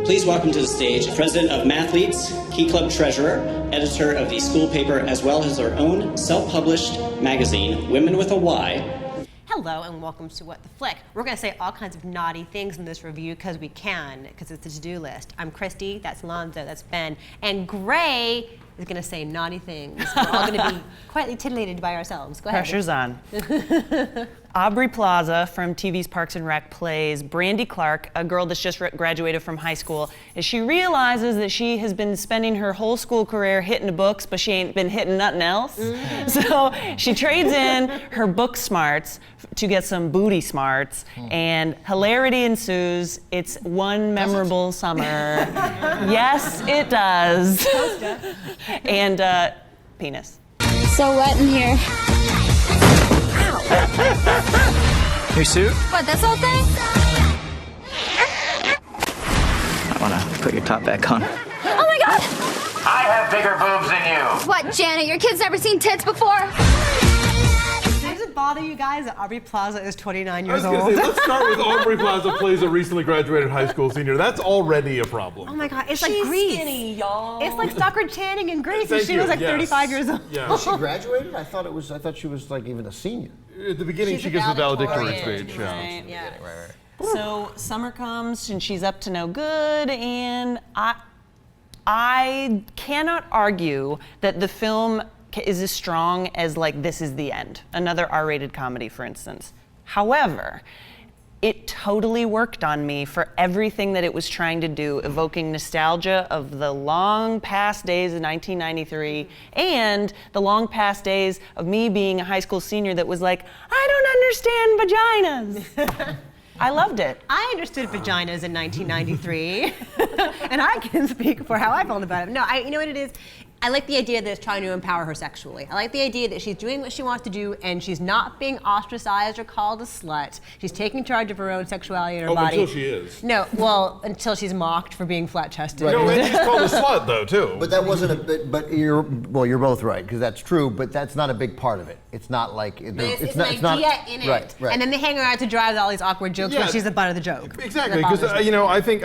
Please welcome to the stage President of Mathletes, Key Club Treasurer, editor of the school paper, as well as our own self-published magazine, Women with a Y. Hello and welcome to What the Flick. We're going to say all kinds of naughty things in this review because we can, because it's a to-do list. I'm Christy, that's Lonzo, that's Ben, and Gray is going to say naughty things. We're all going to be quietly titillated by ourselves. Go ahead. Pressure's on. Aubrey Plaza from TV's Parks and Rec plays Brandy Clark, a girl that's just graduated from high school, as she realizes that she has been spending her whole school career hitting the books, but she ain't been hitting nothing else. So she trades in her book smarts to get some booty smarts, and hilarity ensues. It's one memorable summer. Yes, it does. And penis. So wet in here. New suit? What, this whole thing? I wanna put your top back on. Oh my God! I have bigger boobs than you. What, Janet, your kid's never seen tits before? Does it bother you guys that Aubrey Plaza is 29 years I was old? gonna say, let's start with Aubrey Plaza plays a recently graduated high school senior. That's already a problem. Oh my God, it's like Grease. Skinny, y'all. It's like Stockard Channing and Grace, and Thank she you, was like yes. 35 years old. Yeah. She graduated? I thought she was like even a senior. At the beginning, She's she a gets the valedictory valedictorian. speech. Yeah. Right. Yeah. So summer comes and she's up to no good, and I cannot argue that the film is as strong as like This Is the End, another R-rated comedy, for instance. However, it totally worked on me for everything that it was trying to do, evoking nostalgia of the long past days of 1993 and the long past days of me being a high school senior that was like, I don't understand vaginas. I loved it. I understood vaginas in 1993, and I can speak for how I felt about it. No, you know what it is? I like the idea that it's trying to empower her sexually. I like the idea that she's doing what she wants to do, and she's not being ostracized or called a slut. She's taking charge of her own sexuality and her body. Until she is. No, well, until she's mocked for being flat-chested. No, and she's called a slut, though, too. But that wasn't a bit, but you're both right, because that's true, but that's not a big part of it. It's not like, It's an idea in it. Right. And then they hang her out to dry with all these awkward jokes Yeah. when she's the butt of the joke. Exactly, That because bothers me. I think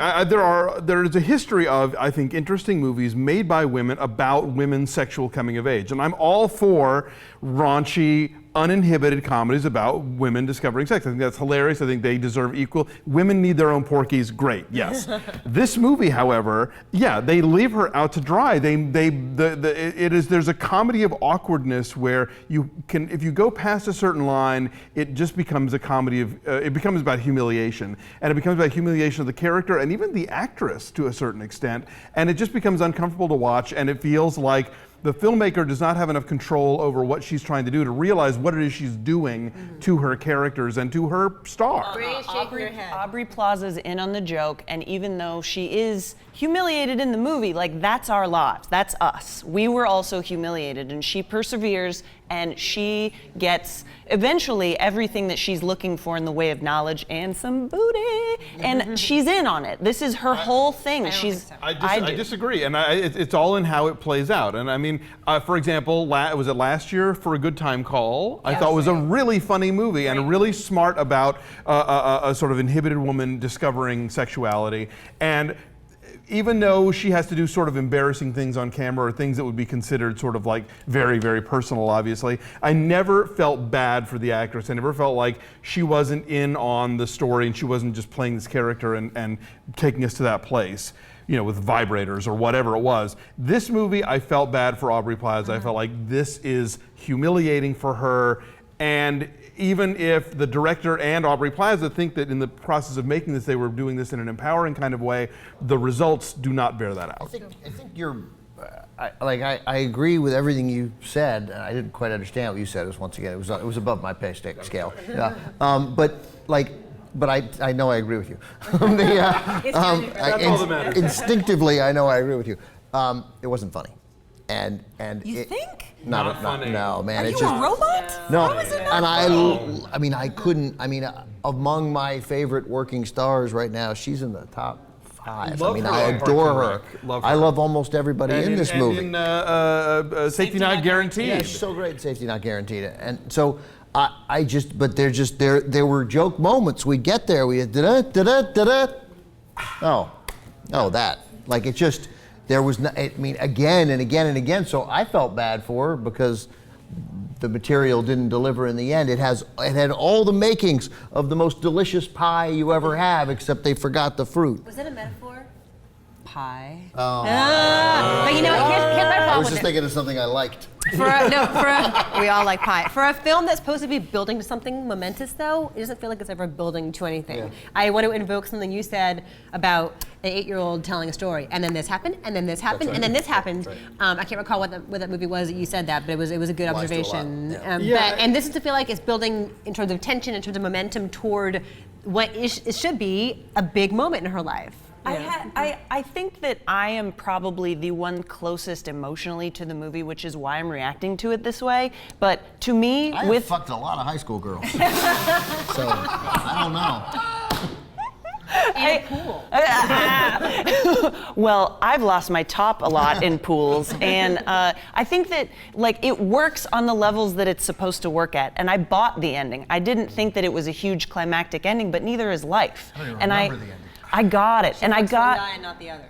there is a history of, I think, interesting movies made by women about women's sexual coming of age, and I'm all for raunchy, uninhibited comedies about women discovering sex. I think that's hilarious. I think they deserve equal. Women need their own Porky's. Great, yes. This movie, however, yeah, they leave her out to dry. There's a comedy of awkwardness where you can, if you go past a certain line, it just becomes a comedy of, it becomes about humiliation, and it becomes about humiliation of the character and even the actress to a certain extent, and it just becomes uncomfortable to watch, and it feels like the filmmaker does not have enough control over what she's trying to do to realize what it is she's doing to her characters and to her star. Aubrey Plaza's in on the joke, and even though she is humiliated in the movie, like that's our lot, that's us. We were also humiliated, and she perseveres, and she gets eventually everything that she's looking for in the way of knowledge and some booty, and she's in on it. This is her whole thing. I disagree, and it's all in how it plays out. And I mean, for example, was it last year, For a Good Time Call? I thought was a really funny movie and really smart about a sort of inhibited woman discovering sexuality. And even though she has to do sort of embarrassing things on camera or things that would be considered sort of like very, very personal, obviously, I never felt bad for the actress. I never felt like she wasn't in on the story and she wasn't just playing this character and taking us to that place, you know, with vibrators or whatever it was. This movie, I felt bad for Aubrey Plaza. I felt like this is humiliating for her, and even if the director and Aubrey Plaza think that in the process of making this, they were doing this in an empowering kind of way, the results do not bear that out. I think you're, I agree with everything you said. I didn't quite understand what you said. Once again, it was above my pay scale. Yeah. But I know I agree with you. That's all that matters. Instinctively, I know I agree with you. It wasn't funny. And You think? Not funny. No, man. Are It's you just a robot? no. How is it not And funny? I mean, I couldn't. I mean, among my favorite working stars right now, she's in the top 5. Love I mean, her I on adore Parks her. and Rec. Love her. I love almost everybody in this movie. And in Safety Not Guaranteed. Yeah, she's so great. Safety Not Guaranteed. And so there were joke moments. We'd get there. We had da-da, da-da, da-da. Oh. Oh, that. Like, it just, there was, no, I mean, again and again and again, so I felt bad for her because the material didn't deliver in the end. It had all the makings of the most delicious pie you ever have, except they forgot the fruit. Was it a metaphor? Pie. Oh. But you know what? Here's my problem I was with just it. thinking of something I liked. We all like pie. For a film that's supposed to be building to something momentous, though, it doesn't feel like it's ever building to anything. Yeah. I want to invoke something you said about an 8-year-old telling a story, and then this happened, and then this happened, and then this happened. I can't recall what that movie was that you said that, but it was a good observation. And this is to feel like it's building in terms of tension, in terms of momentum toward what it should be a big moment in her life. I think that I am probably the one closest emotionally to the movie, which is why I'm reacting to it this way. But to me, I have fucked a lot of high school girls. So, I don't know. And pool. Well, I've lost my top a lot in pools, and I think that like it works on the levels that it's supposed to work at. And I bought the ending. I didn't think that it was a huge climactic ending, but neither is life. I don't even and remember the ending. I got it, and I got one guy and not the other.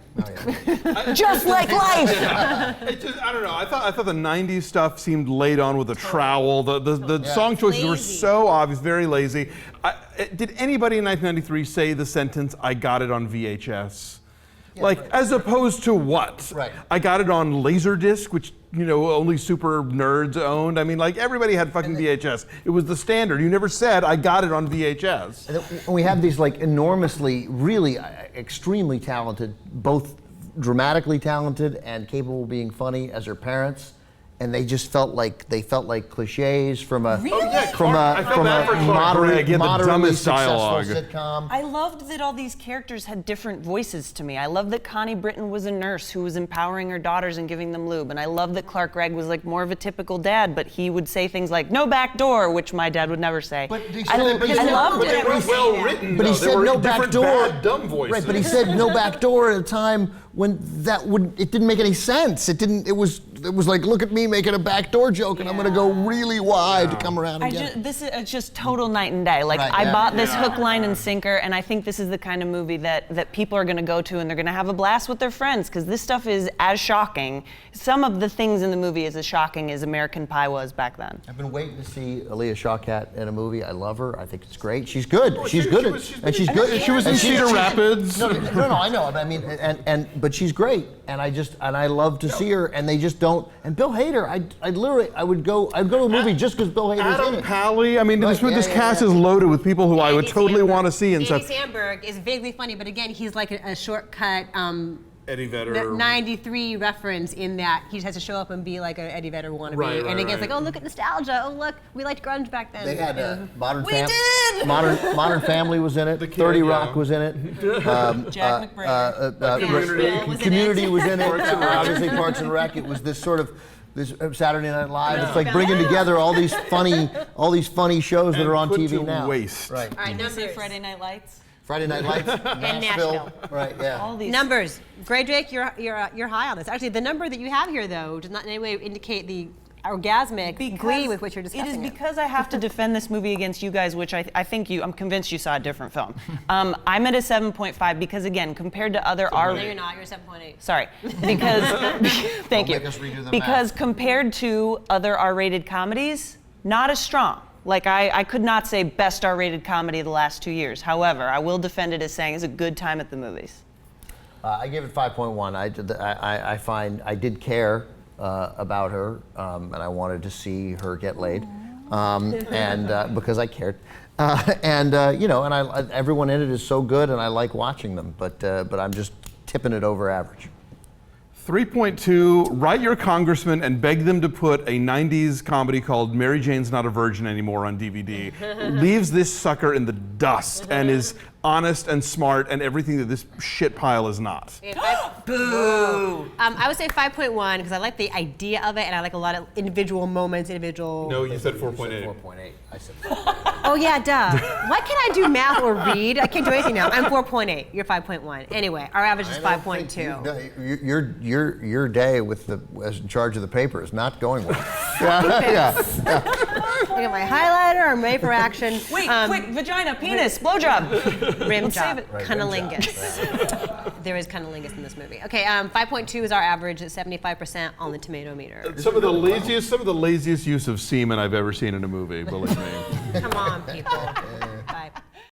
just like life. I don't know. I thought the '90s stuff seemed laid on with a trowel. The song choices were so obvious, very lazy. Did anybody in 1993 say the sentence, "I got it on VHS"? As opposed to what? Right. I got it on Laserdisc, which only super nerds owned. I mean, like everybody had fucking VHS. It was the standard. You never said, "I got it on VHS." And we have these like enormously, really extremely talented, both dramatically talented and capable of being funny as her parents. And they just felt like cliches from a moderately successful sitcom. I loved that all these characters had different voices to me. I love that Connie Britton was a nurse who was empowering her daughters and giving them lube. And I love that Clark Gregg was like more of a typical dad, but he would say things like "no back door," which my dad would never say. But he I loved They it. were well written. But he said no back door. Bad, dumb voices. Right, but he said no back door at a time when it didn't make any sense. It was like, look at me making a backdoor joke, and I'm going to go really wide to come around and get it. This is just total night and day. Like Right, I yeah. bought this hook, line, and sinker, and I think this is the kind of movie that people are going to go to, and they're going to have a blast with their friends because this stuff is as shocking. Some of the things in the movie is as shocking as American Pie was back then. I've been waiting to see Aaliyah Shawkat in a movie. I love her. I think it's great. She's good. She's good. She was in Cedar Rapids. No, I know. I mean, but she's great, and I love to see her. And they just don't. And Bill Hader, I'd go to a movie just because Bill Hader's in Adam it. Pally. I mean, Right, this cast is loaded with people who I would totally want to see and Andy stuff. Samberg is vaguely funny, but again, he's like a shortcut Eddie Vedder. 93 reference in that he has to show up and be like an Eddie Vedder wannabe. Right, and again, it's right. like, oh, look at nostalgia. Oh, look, we liked grunge back then. They had Modern We Family. did! Modern Family was in it. The Kid, 30 yeah. Rock was in it. Jack McBrayer. Community was in it. Parks and Rec. Obviously, Parks and Rec. It was this sort of Saturday Night Live. It's like bringing together all these funny shows that are on put TV to now. waste. Right. All right, numbers. Friday Night Lights. Friday Night Lights. Nashville. Right. Yeah. All these Numbers. Gray Drake, you're high on this. Actually, the number that you have here, though, does not in any way indicate the orgasmic glee with which you're discussing it is because I have to defend this movie against you guys, which I think I'm convinced you saw a different film. I'm at a 7.5 because again, compared to other No, you're not. You're 7.8. Sorry, because thank you. make us redo the Because math. compared to other R-rated comedies, not as strong. Like I could not say best R-rated comedy of the last 2 years. However, I will defend it as saying it's a good time at the movies. I gave it 5.1. I find I did care about her, and I wanted to see her get laid, and because I cared, and everyone in it is so good, and I like watching them. But I'm just tipping it over average. 3.2, write your congressman and beg them to put a 90s comedy called Mary Jane's Not a Virgin Anymore on DVD. Leaves this sucker in the dust and is honest and smart and everything that this shit pile is not. Boo! I would say 5.1 because I like the idea of it and I like a lot of individual moments, No, you said 4.8. 4.8. I said. Oh yeah, duh. Why can't I do math or read? I can't do anything now. I'm 4.8. You're 5.1. Anyway, our average is 5.2. Your day as in charge of the paper is not going well. yeah. Look at my highlighter. I'm ready for action. Wait, quick, vagina, penis, blowjob. Rim job, Save it. cunnilingus. there is cunnilingus in this movie. Okay, 5.2 is our average. It's 75% on the tomato meter. Some of the laziest use of semen I've ever seen in a movie. Believe me. Come on, people.